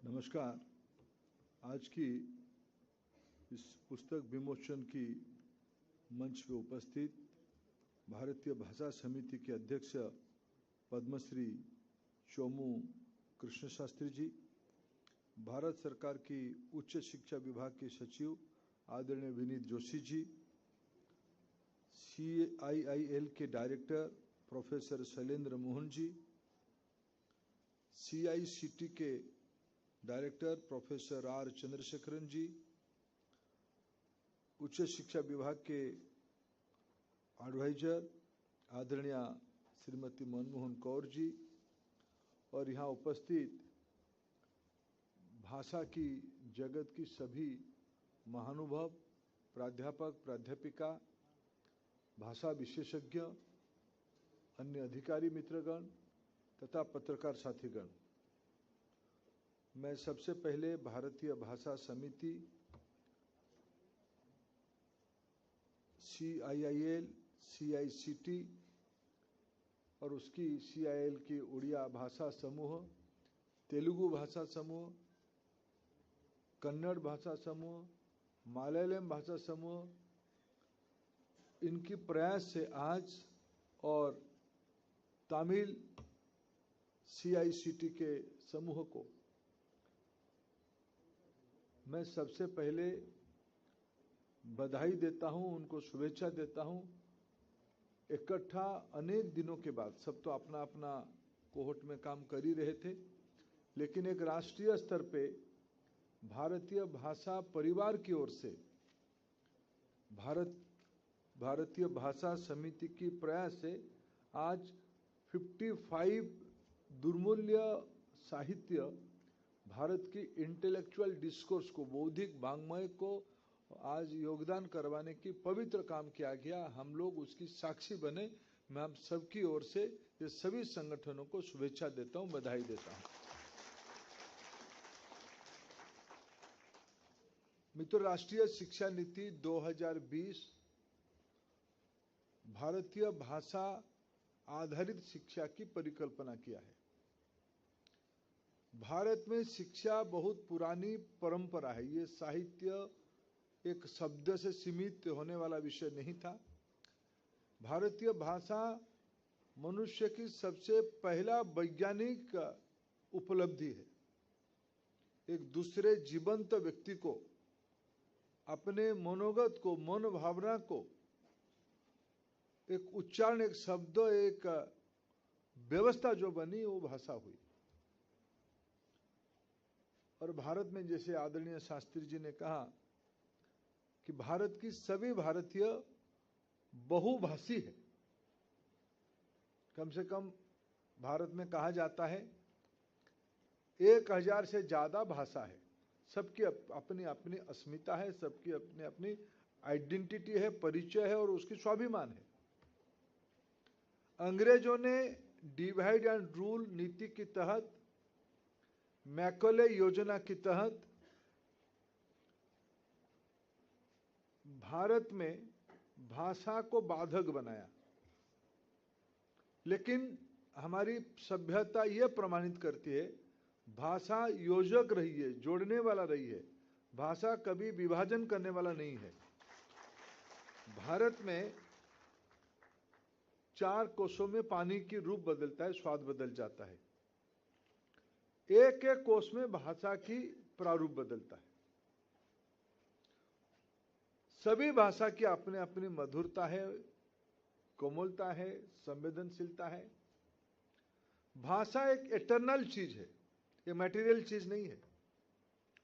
नमस्कार। आज की इस पुस्तक विमोचन की मंच पे उपस्थित भारतीय भाषा समिति के अध्यक्ष पद्मश्री चोमू कृष्ण शास्त्री जी, भारत सरकार की उच्च शिक्षा विभाग के सचिव आदरणीय विनीत जोशी जी, CIIL के director professor Shailendra Mohan ji, CICT के डायरेक्टर प्रोफेसर R चंद्रशेखरन जी, उच्च शिक्षा विभाग के एडवाइजर आदरणीय श्रीमती मनमोहन कौर जी और यहाँ उपस्थित भाषा की जगत की सभी महानुभाव, प्राध्यापक, प्राध्यापिका, भाषा विशेषज्ञ, अन्य अधिकारी मित्रगण तथा पत्रकार साथीगण, मैं सबसे पहले भारतीय भाषा समिति CIIL, CICT और उसकी CIL की उड़िया भाषा समूह, तेलुगु भाषा समूह, कन्नड़ भाषा समूह, मलयालम भाषा समूह, इनकी प्रयास से आज और तमिल CICT के समूह को मैं सबसे पहले बधाई देता हूं, उनको शुभेच्छा देता हूं। इकट्ठा अनेक दिनों के बाद, सब तो अपना अपना कोहट में काम कर ही रहे थे, लेकिन एक राष्ट्रीय स्तर पे भारतीय भाषा परिवार की ओर से भारतीय भाषा समिति की प्रयास से आज 55 दुर्मूल्य साहित्य, भारत की इंटेलेक्चुअल डिस्कोर्स को, बौद्धिक वाङ्मय को आज योगदान करवाने की पवित्र काम किया गया। हम लोग उसकी साक्षी बने। मैं आप सबकी ओर से ये सभी संगठनों को शुभेच्छा देता हूं, बधाई देता हूं। मित्रों, राष्ट्रीय शिक्षा नीति 2020 भारतीय भाषा आधारित शिक्षा की परिकल्पना किया है। भारत में शिक्षा बहुत पुरानी परंपरा है। ये साहित्य एक शब्द से सीमित होने वाला विषय नहीं था। भारतीय भाषा मनुष्य की सबसे पहला वैज्ञानिक उपलब्धि है। एक दूसरे जीवंत व्यक्ति को, अपने मनोगत को, मन भावना को एक उच्चारण, एक शब्द, एक व्यवस्था जो बनी, वो भाषा हुई। और भारत में, जैसे आदरणीय शास्त्री जी ने कहा कि भारत की सभी भारतीय बहुभाषी है। कम से कम भारत में कहा जाता है 1000 से ज्यादा भाषा है। सबकी अपनी अपनी अस्मिता है, सबकी अपनी अपनी आइडेंटिटी है, परिचय है और उसकी स्वाभिमान है। अंग्रेजों ने डिवाइड एंड रूल नीति के तहत, मैकॉले योजना के तहत भारत में भाषा को बाधक बनाया, लेकिन हमारी सभ्यता यह प्रमाणित करती है भाषा योजक रही है, जोड़ने वाला रही है। भाषा कभी विभाजन करने वाला नहीं है। भारत में 4 कोसों में पानी की रूप बदलता है, स्वाद बदल जाता है। एक एक कोस में भाषा की प्रारूप बदलता है। सभी भाषा की अपने अपनी मधुरता है, कोमलता है, संवेदनशीलता है। भाषा एक इटर्नल चीज है, ये मटेरियल चीज नहीं है।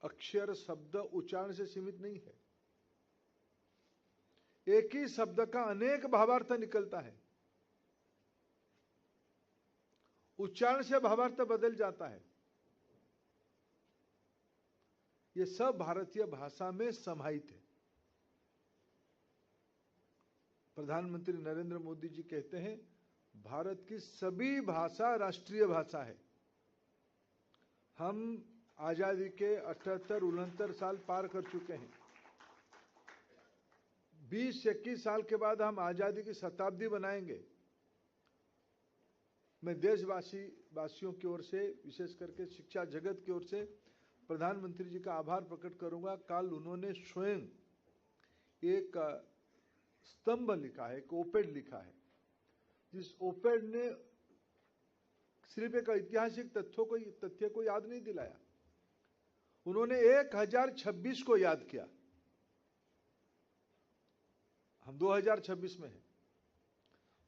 अक्षर, शब्द, उच्चारण से सीमित नहीं है। एक ही शब्द का अनेक भावार्थ निकलता है। उच्चारण से भावार्थ बदल जाता है। ये सब भारतीय भाषा में समाहित है। प्रधानमंत्री नरेंद्र मोदी जी कहते हैं भारत की सभी भाषा राष्ट्रीय भाषा है। हम आजादी के 78-69 साल पार कर चुके हैं। 20-21 साल के बाद हम आजादी की शताब्दी बनाएंगे। मैं देशवासियों की ओर से, विशेष करके शिक्षा जगत की ओर से प्रधानमंत्री जी का आभार प्रकट करूंगा। कल उन्होंने स्वयं एक स्तंभ लिखा है, एक ओपेड लिखा है, जिस ओपेड ने सिर्फ एक ऐतिहासिक तथ्य को याद नहीं दिलाया, उन्होंने 1026 को याद किया। हम 2026 में हैं।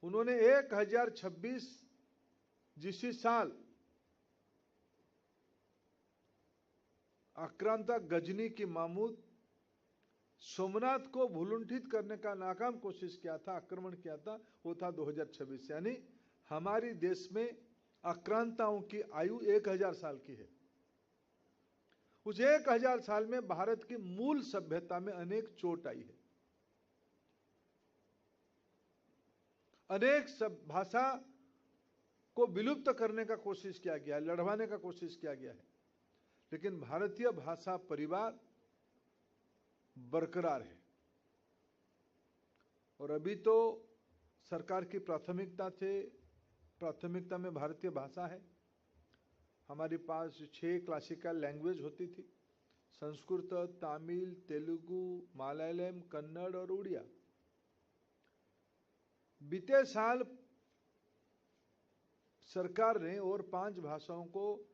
उन्होंने 1026 जिस साल आक्रांता गजनी की मामूद सोमनाथ को भूलुंठित करने का नाकाम कोशिश किया था, आक्रमण किया था, वो था 2026। यानी हमारी देश में आक्रांताओं की आयु 1000 साल की है। उस 1000 साल में भारत की मूल सभ्यता में अनेक चोट आई है, अनेक भाषा को विलुप्त करने का कोशिश किया गया है, लड़वाने का कोशिश किया गया है, लेकिन भारतीय भाषा परिवार बरकरार है। और अभी तो सरकार की प्राथमिकता में भारतीय भाषा है। हमारे पास 6 क्लासिकल लैंग्वेज होती थी, संस्कृत, तमिल, तेलुगु, मलयालम, कन्नड़ और उड़िया। बीते साल सरकार ने और 5 भाषाओं को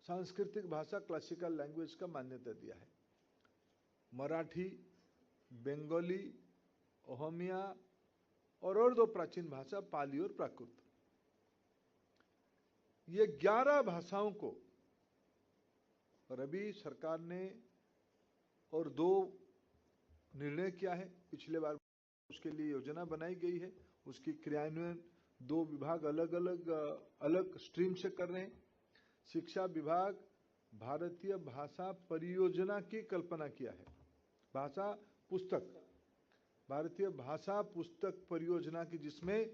सांस्कृतिक भाषा, क्लासिकल लैंग्वेज का मान्यता दिया है। मराठी, बंगाली, ओहमिया और 2 प्राचीन भाषा पाली और प्राकृत। ये 11 भाषाओं को, और अभी सरकार ने और 2 निर्णय किया है। पिछले बार उसके लिए योजना बनाई गई है, उसकी क्रियान्वयन 2 विभाग अलग स्ट्रीम से कर रहे हैं। शिक्षा विभाग भारतीय भाषा परियोजना की कल्पना किया है, भारतीय भाषा पुस्तक परियोजना की, जिसमें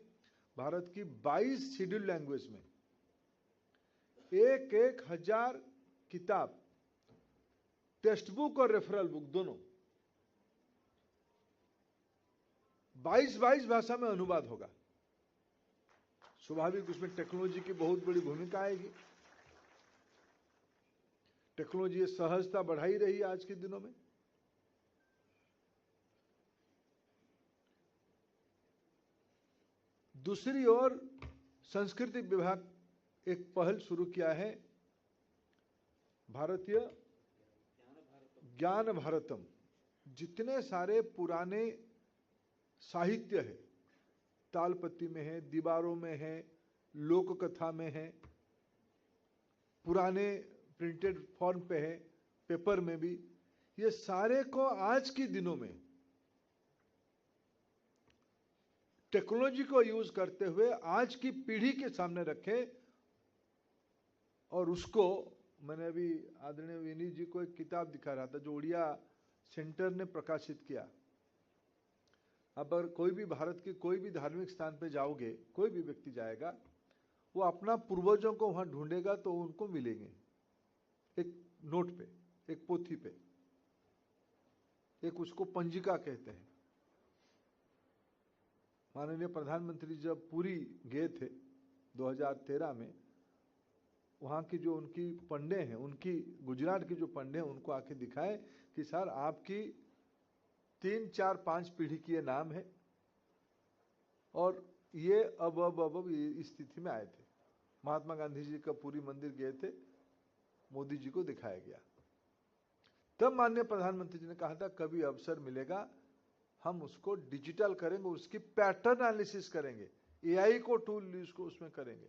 भारत की 22 शेड्यूल लैंग्वेज में 1000 किताब, टेक्स्ट बुक और रेफरल बुक दोनों 22 भाषा में अनुवाद होगा। स्वाभाविक उसमें टेक्नोलॉजी की बहुत बड़ी भूमिका आएगी। टेक्नोलॉजी सहजता बढ़ाई रही है आज के दिनों में। दूसरी ओर संस्कृति विभाग एक पहल शुरू किया है, भारतीय ज्ञान भारतम। जितने सारे पुराने साहित्य है, तालपत्री में है, दीवारों में है, लोक कथा में है, पुराने प्रिंटेड फॉर्म पे है, पेपर में भी, ये सारे को आज के दिनों में टेक्नोलॉजी को यूज करते हुए आज की पीढ़ी के सामने रखे। और उसको मैंने अभी आदरणीय विनीत जी को एक किताब दिखा रहा था जो उड़िया सेंटर ने प्रकाशित किया। अगर कोई भी भारत के कोई भी धार्मिक स्थान पे जाओगे, कोई भी व्यक्ति जाएगा, वो अपना पूर्वजों को वहां ढूंढेगा तो उनको मिलेंगे, एक नोट पे, एक पोथी पे, एक उसको पंजिका कहते हैं। माननीय प्रधानमंत्री जब पुरी गए थे 2013 में, वहाँ की जो उनकी पंडे हैं, उनकी गुजरात की जो पंडे हैं, उनको आके दिखाए कि सर आपकी 3, 4, 5 पीढ़ी की ये नाम है और ये अब इस स्थिति में आए थे। महात्मा गांधी जी का पूरी मंदिर गए थे, मोदी जी को दिखाया गया। तब माननीय प्रधानमंत्री जी ने कहा था कभी अवसर मिलेगा हम उसको डिजिटल करेंगे, उसकी पैटर्न एनालिसिस करेंगे, एआई को टूल उसको उसमें करेंगे।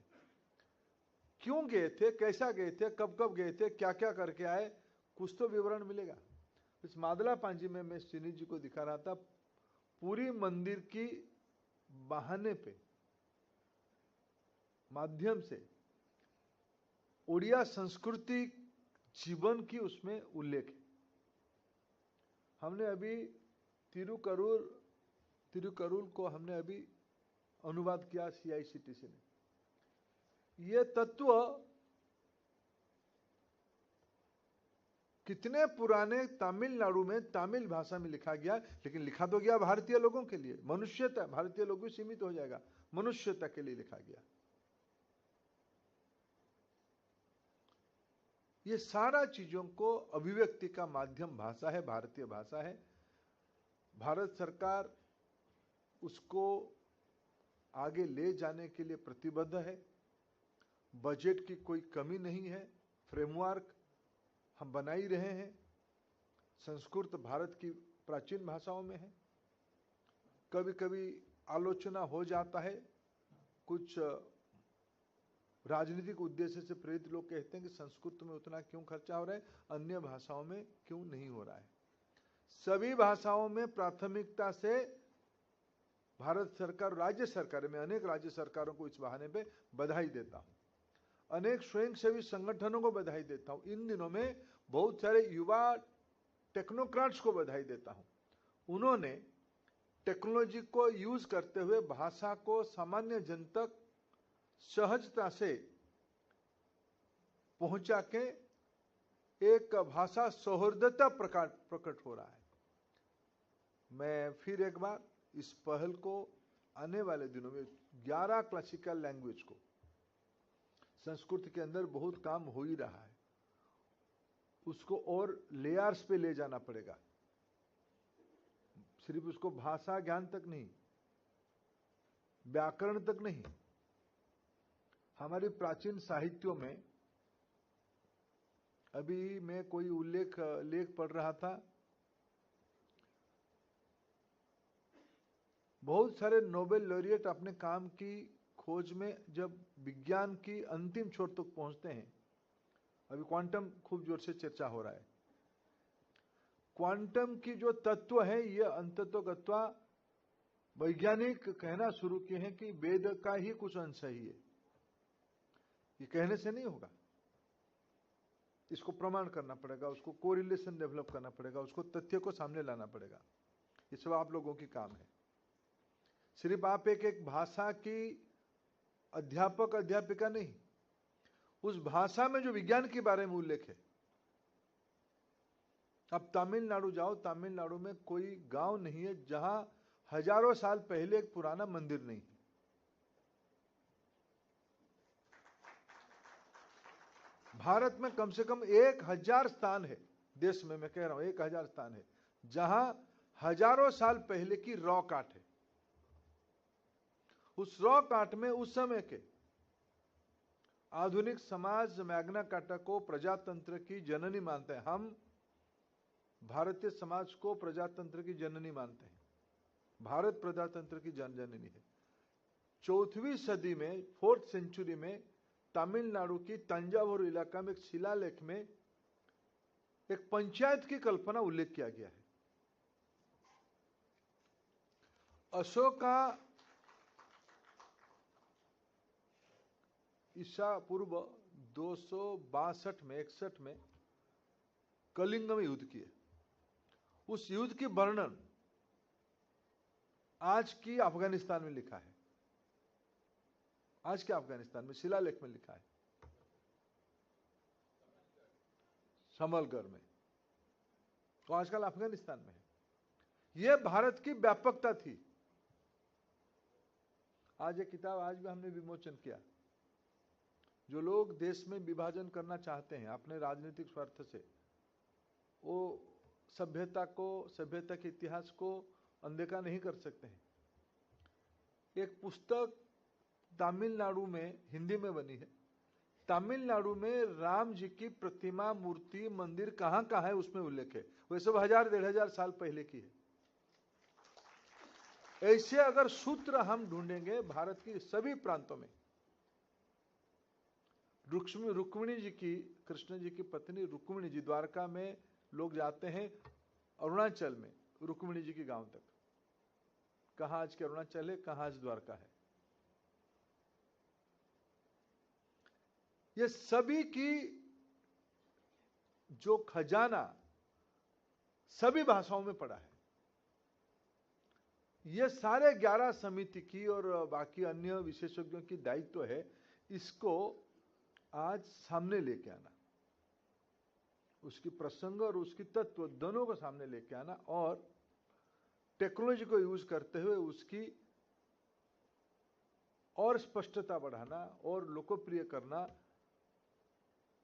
क्यों गए थे, कैसा गए थे, कब कब गए थे, क्या क्या करके आए, कुछ तो विवरण मिलेगा। इस मादला पांजी में मैं सुनील जी को दिखा रहा था, पूरी मंदिर की बहाने पे माध्यम से उड़िया संस्कृति जीवन की उसमें उल्लेख है। हमने अभी तिरुकरुल को हमने अभी अनुवाद किया CICTC ने। ये तत्व कितने पुराने तमिलनाडु में तमिल भाषा में लिखा गया, लेकिन लिखा तो गया भारतीय लोगों के लिए, मनुष्यता, भारतीय लोगों को सीमित हो जाएगा, मनुष्यता के लिए लिखा गया। ये सारा चीजों को अभिव्यक्ति का माध्यम भाषा है, भारतीय भाषा है। भारत सरकार उसको आगे ले जाने के लिए प्रतिबद्ध है। बजट की कोई कमी नहीं है, फ्रेमवर्क हम बना ही रहे हैं। संस्कृत भारत की प्राचीन भाषाओं में है। कभी कभी आलोचना हो जाता है, कुछ राजनीतिक उद्देश्य से प्रेरित लोग कहते हैं कि संस्कृत में उतना क्यों खर्चा हो रहा है, अन्य भाषाओं में क्यों नहीं हो रहा है। सभी भाषाओं में प्राथमिकता से भारत सरकार, राज्य सरकार में अनेक राज्य सरकारों को इस बहाने पे बधाई देता हूं, अनेक स्वयंसेवी संगठनों को बधाई देता हूं। इन दिनों में बहुत सारे युवा टेक्नोक्रेट्स को बधाई देता हूं। उन्होंने टेक्नोलॉजी को यूज करते हुए भाषा को सामान्य जन तक सहजता से पहुंचा के एक भाषा सौहार्दता प्रकट हो रहा है। मैं फिर एक बार इस पहल को आने वाले दिनों में 11 क्लासिकल लैंग्वेज को, संस्कृत के अंदर बहुत काम हो ही रहा है, उसको और लेयर्स पे ले जाना पड़ेगा। सिर्फ उसको भाषा ज्ञान तक नहीं, व्याकरण तक नहीं, हमारी प्राचीन साहित्यों में, अभी मैं कोई लेख पढ़ रहा था, बहुत सारे नोबेल लॉरिएट अपने काम की खोज में जब विज्ञान की अंतिम छोर तक पहुंचते हैं, अभी क्वांटम खूब जोर से चर्चा हो रहा है, क्वांटम की जो तत्व है ये अंततोगत्वा वैज्ञानिक कहना शुरू किए हैं कि वेद का ही कुछ अंश ही है। ये कहने से नहीं होगा, इसको प्रमाण करना पड़ेगा, उसको कोरिलेशन डेवलप करना पड़ेगा, उसको तथ्य को सामने लाना पड़ेगा। ये सब आप लोगों की काम है। सिर्फ आप एक भाषा की अध्यापक अध्यापिका नहीं, उस भाषा में जो विज्ञान के बारे में उल्लेख है। अब तमिलनाडु जाओ, तमिलनाडु में कोई गांव नहीं है जहां हजारों साल पहले एक पुराना मंदिर नहीं है। भारत में कम से कम 1000 स्थान है, देश में मैं कह रहा हूं 1000 स्थान है जहां हजारों साल पहले की रॉक आर्ट है। उस रॉक आर्ट में उस समय के आधुनिक समाज मैग्ना कार्टा को प्रजातंत्र की जननी मानते हैं। हम भारतीय समाज को प्रजातंत्र की जननी मानते हैं। भारत प्रजातंत्र की जननी है। 4वीं सदी में, 4th सेंचुरी में तमिलनाडु की तंजावुर इलाका में एक शिलालेख में एक पंचायत की कल्पना उल्लेख किया गया है। अशोका ईसा पूर्व 262 में 61 में कलिंग में युद्ध किए। उस युद्ध की वर्णन आज की अफगानिस्तान में लिखा है, आज के अफगानिस्तान में शिलालेख में लिखा है, समलगढ़ में, तो आजकल अफगानिस्तान में है। यह भारत की व्यापकता थी। आज एक किताब आज भी हमने विमोचन किया। जो लोग देश में विभाजन करना चाहते हैं अपने राजनीतिक स्वार्थ से, वो सभ्यता के इतिहास को अनदेखा नहीं कर सकते हैं। एक पुस्तक तमिलनाडु में हिंदी में बनी है। तमिलनाडु में राम जी की प्रतिमा, मूर्ति, मंदिर कहां कहां है उसमें उल्लेख है। वह सब 1000-1500 साल पहले की है। ऐसे अगर सूत्र हम ढूंढेंगे भारत के सभी प्रांतों में, रुक्मिणी जी की, कृष्ण जी की पत्नी रुक्मिणी जी, द्वारका में लोग जाते हैं, अरुणाचल में रुक्मिणी जी के गांव तक, कहां आज के अरुणाचल है, कहां आज द्वारका है। ये सभी की जो खजाना सभी भाषाओं में पड़ा है। ये सारे 11 समिति की और बाकी अन्य विशेषज्ञों की दायित्व है इसको आज सामने लेके आना, उसकी प्रसंग और उसकी तत्व दोनों को सामने लेके आना, और टेक्नोलॉजी को यूज करते हुए उसकी और स्पष्टता बढ़ाना और लोकप्रिय करना,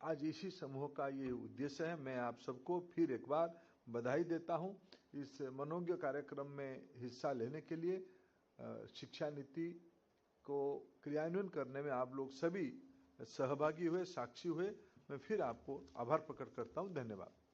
आज इसी समूह का ये उद्देश्य है। मैं आप सबको फिर एक बार बधाई देता हूं इस मनोज्ञ कार्यक्रम में हिस्सा लेने के लिए। शिक्षा नीति को क्रियान्वयन करने में आप लोग सभी सहभागी हुए, साक्षी हुए। मैं फिर आपको आभार प्रकट करता हूं। धन्यवाद।